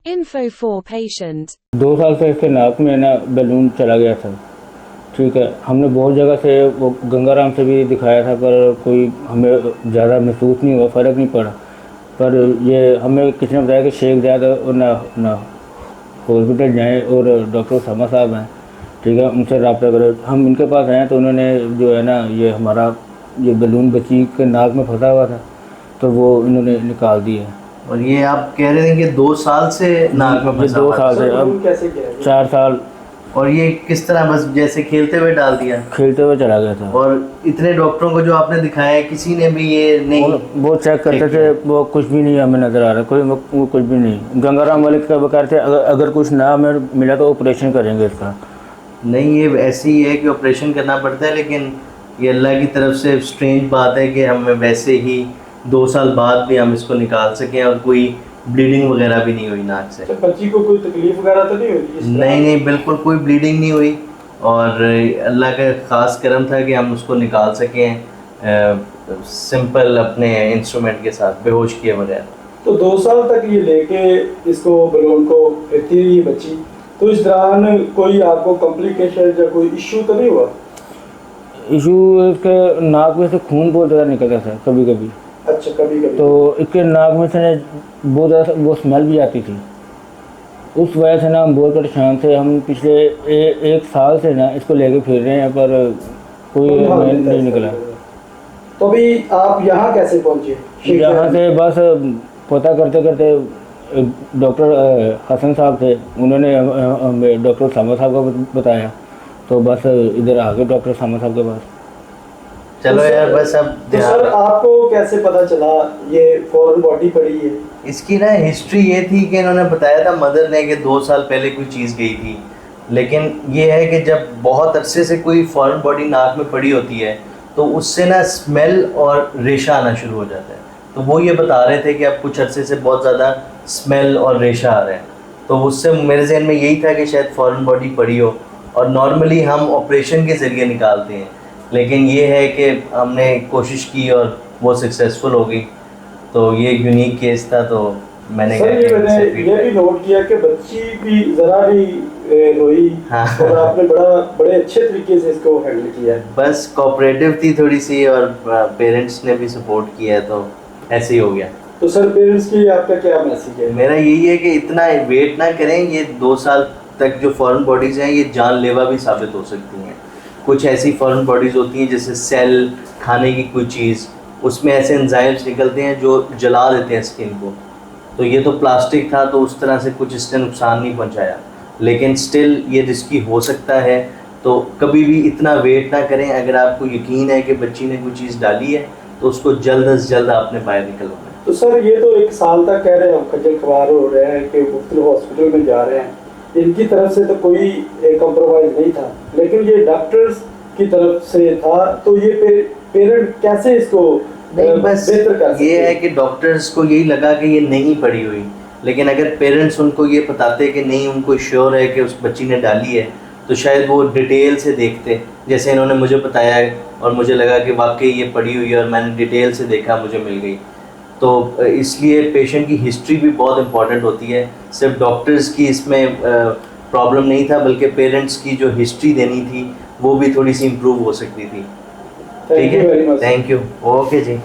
Info for patient. 2 साल से इसके नाक में ना बैलून चला गया था। ठीक है, हमने बहुत जगह से वो गंगाराम से भी दिखाया था, पर कोई हमें ज़्यादा महसूस नहीं हुआ, फ़र्क नहीं पड़ा। पर ये हमें किसी ने बताया कि शेख ज़ायद और ना हॉस्पिटल जाएँ और डॉक्टर उसामा साहब हैं, ठीक है, उनसे रब्ता करें। हम इनके पास आए तो उन्होंने जो है ना ये हमारा ये बैलून बच्ची के नाक में फंसा हुआ था, तो वो इन्होंने निकाल दिया। और ये आप कह रहे हैं कि 2 साल से नाक में फंसा 2 हुआ साल से, अब कैसे किया है? 4 साल और ये किस तरह बस जैसे खेलते हुए डाल दिया? खेलते हुए चला गया था। और इतने डॉक्टरों को जो आपने दिखाया किसी ने भी ये नहीं? वो चेक करते थे, वो कुछ भी नहीं हमें नज़र आ रहा, वो कुछ भी नहीं। गंगाराम वाले का बकार थे, अगर कुछ ना हमें मिला तो ऑपरेशन करेंगे इसका। नहीं, ये ऐसी ही है कि ऑपरेशन करना पड़ता है, लेकिन ये अल्लाह की तरफ से स्ट्रेंज बात है कि हमें वैसे ही 2 साल बाद भी हम इसको निकाल सकें और कोई ब्लीडिंग वगैरह भी नहीं हुई नाक से। तो बच्ची को कोई तकलीफ वगैरह तो नहीं हुई? नहीं, बिल्कुल कोई ब्लीडिंग नहीं हुई और अल्लाह का ख़ास करम था कि हम उसको निकाल सकें सिंपल अपने इंस्ट्रूमेंट के साथ, बेहोश किए बगैर। तो 2 साल तक ये लेके इसको बैलून को फिरती रही बच्ची, तो इस दौरान कोई आपको कॉम्प्लिकेशन या कोई इशू तो नहीं हुआ? इशू इसके नाक में से खून बहुत ज़्यादा निकलता था कभी कभी। अच्छा, कभी कभी तो इसके नाक में से बहुत ज़्यादा वो स्मेल भी आती थी। उस वजह से ना हम बहुत परेशान थे। हम पिछले 1 साल से ना इसको लेके फिर रहे हैं, पर कोई नहीं निकला। तो अभी आप यहाँ कैसे पहुँचे? यहाँ से बस पता करते करते डॉक्टर हसन साहब थे, उन्होंने हमें डॉक्टर उसामा साहब को बताया, तो बस इधर आ गए डॉक्टर उसामा साहब के पास। चलो यार बस अब तो सर आपको कैसे पता चला ये फॉरेन बॉडी पड़ी है? इसकी ना हिस्ट्री ये थी कि इन्होंने बताया था मदर ने कि 2 साल पहले कोई चीज़ गई थी, लेकिन ये है कि जब बहुत अरसे से कोई फॉरेन बॉडी नाक में पड़ी होती है तो उससे ना स्मेल और रेशा आना शुरू हो जाता है। तो वो ये बता रहे थे कि अब कुछ अरसे से बहुत ज़्यादा स्मेल और रेशा आ रहा है, तो उससे मेरे जहन में यही था कि शायद फॉरेन बॉडी पड़ी हो। और नॉर्मली हम ऑपरेशन के ज़रिए निकालते हैं, लेकिन ये है कि हमने कोशिश की और वो सक्सेसफुल हो गई। तो ये यूनिक केस था, तो मैंने सर ये भी नोट किया कि बच्ची भी ज़रा नहीं रोई। हाँ। और आपने बड़े अच्छे तरीके से इसको हैंडल किया। बस कोऑपरेटिव थी थोड़ी सी और पेरेंट्स ने भी सपोर्ट किया, तो ऐसे ही हो गया। तो सर पेरेंट्स की आपका क्या मैसेज है? मेरा यही है कि इतना वेट ना करें। ये 2 साल तक जो फॉरेन बॉडीज़ हैं ये जानलेवा भी साबित हो सकती हैं। कुछ ऐसी फॉरेन बॉडीज़ होती हैं जैसे सेल, खाने की कोई चीज़, उसमें ऐसे एंजाइम्स निकलते हैं जो जला देते हैं स्किन को। तो ये तो प्लास्टिक था, तो उस तरह से कुछ इसने नुकसान नहीं पहुंचाया, लेकिन स्टिल ये रिस्की हो सकता है। तो कभी भी इतना वेट ना करें। अगर आपको यकीन है कि बच्ची ने कोई चीज़ डाली है तो उसको जल्द से जल्द आपने बाहर निकलवाना है। तो सर ये तो 1 साल तक कह रहे हैं, हम खज्जल खवार हो रहे हैं कि मुख्तलिफ हॉस्पिटल में जा रहे हैं, इनकी तरफ से तो कोई कॉम्प्रोमाइज़ नहीं था, लेकिन ये डॉक्टर्स की तरफ से था। तो ये पेरेंट कैसे इसको बस बेहतर कर सकते? ये है कि डॉक्टर्स को यही लगा कि ये नहीं पड़ी हुई, लेकिन अगर पेरेंट्स उनको ये बताते कि नहीं, उनको श्योर है कि उस बच्ची ने डाली है, तो शायद वो डिटेल से देखते, जैसे इन्होंने मुझे बताया है और मुझे लगा कि वाकई ये पड़ी हुई है और मैंने डिटेल से देखा, मुझे मिल गई। तो इसलिए पेशेंट की हिस्ट्री भी बहुत इंपॉर्टेंट होती है। सिर्फ डॉक्टर्स की इसमें प्रॉब्लम नहीं था, बल्कि पेरेंट्स की जो हिस्ट्री देनी थी वो भी थोड़ी सी इम्प्रूव हो सकती थी। ठीक है, थैंक यू, ओके जी।